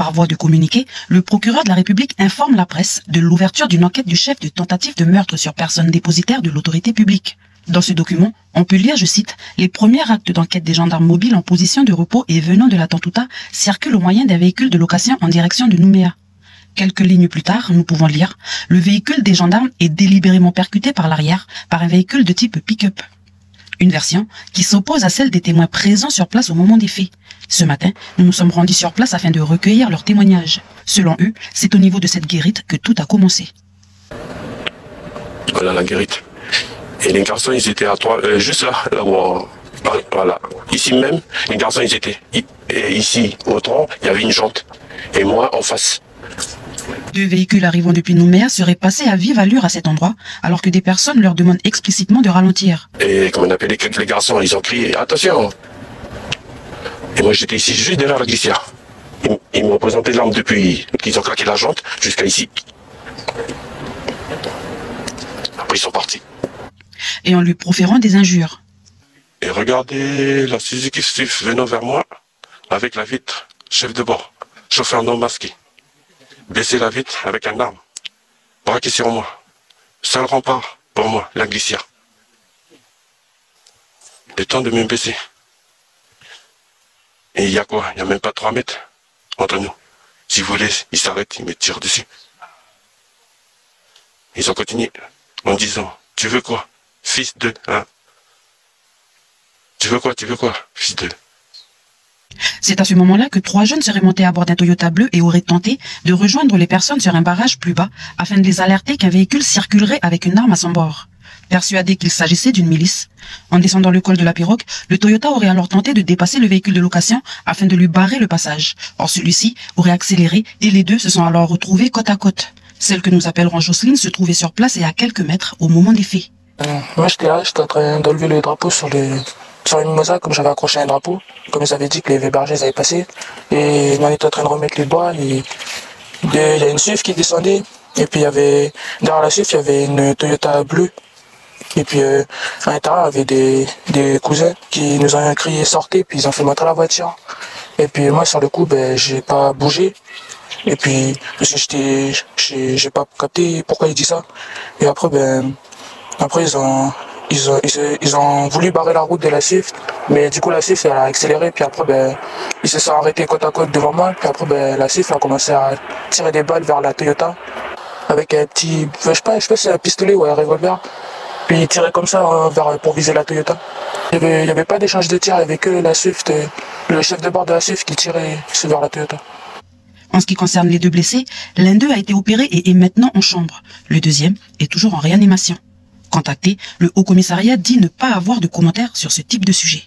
Par voie de communiqué, le procureur de la République informe la presse de l'ouverture d'une enquête du chef de tentative de meurtre sur personne dépositaire de l'autorité publique. Dans ce document, on peut lire, je cite, « Les premiers actes d'enquête des gendarmes mobiles en position de repos et venant de la Tantouta circulent au moyen d'un véhicule de location en direction de Nouméa. » Quelques lignes plus tard, nous pouvons lire « Le véhicule des gendarmes est délibérément percuté par l'arrière par un véhicule de type pick-up. » Une version qui s'oppose à celle des témoins présents sur place au moment des faits. Ce matin, nous nous sommes rendus sur place afin de recueillir leurs témoignages. Selon eux, c'est au niveau de cette guérite que tout a commencé. Voilà la guérite. Et les garçons, ils étaient à trois, juste là où voilà. Ici même, les garçons, ils étaient. Et ici, au tronc, il y avait une jante. Et moi, en face. 2 véhicules arrivant depuis Nouméa seraient passés à vive allure à cet endroit, alors que des personnes leur demandent explicitement de ralentir. Et comme on appelait les garçons, ils ont crié « Attention !» Et moi, j'étais ici, juste derrière la glissière. Ils m'ont présenté l'arme depuis qu'ils ont claqué la jante jusqu'à ici. Après, ils sont partis. Et en lui proférant des injures. Et regardez la Suzuki Swift venant vers moi, avec la vitre, chef de bord, chauffeur non masqué. Baisser la vitre avec un arme, braqué sur moi. Seul rempart pour moi, la glissière. Le temps de me baisser. Et il y a quoi? Il n'y a même pas 3 mètres entre nous. Si vous voulez, ils s'arrêtent, ils me tirent dessus. Ils ont continué en disant, tu veux quoi, fils de, hein? Tu veux quoi, fils de? C'est à ce moment-là que 3 jeunes seraient montés à bord d'un Toyota bleu et auraient tenté de rejoindre les personnes sur un barrage plus bas afin de les alerter qu'un véhicule circulerait avec une arme à son bord. Persuadé qu'il s'agissait d'une milice. En descendant le col de la Pirogue, le Toyota aurait alors tenté de dépasser le véhicule de location afin de lui barrer le passage. Or celui-ci aurait accéléré et les deux se sont alors retrouvés côte à côte. Celle que nous appellerons Jocelyne se trouvait sur place et à quelques mètres au moment des faits. Moi j'étais là, j'étais en train d'enlever le drapeau sur une mimosa, comme j'avais accroché un drapeau, comme ils avaient dit que les bergers avaient passé. Et on était en train de remettre les bois. Et il y a une SUV qui descendait. Et puis derrière la SUV, il y avait une Toyota bleue. Et puis à l'intérieur, il y avait des cousins qui nous ont crié sortez, puis ils ont fait monter la voiture. Et puis moi sur le coup, j'ai pas bougé. Et puis parce que j'ai pas capté pourquoi il dit ça. Et après ils ont voulu barrer la route de la Swift, mais du coup la Swift elle a accéléré, puis après ils se sont arrêtés côte à côte devant moi, puis après la Swift a commencé à tirer des balles vers la Toyota avec un petit, je sais pas si c'est un pistolet ou un revolver, puis ils tiraient comme ça pour viser la Toyota. Il y avait pas d'échange de tir, il y avait que la Swift, le chef de bord de la Swift qui tirait vers la Toyota. En ce qui concerne les 2 blessés, l'un d'eux a été opéré et est maintenant en chambre. Le deuxième est toujours en réanimation. Contacté, le Haut Commissariat dit ne pas avoir de commentaires sur ce type de sujet.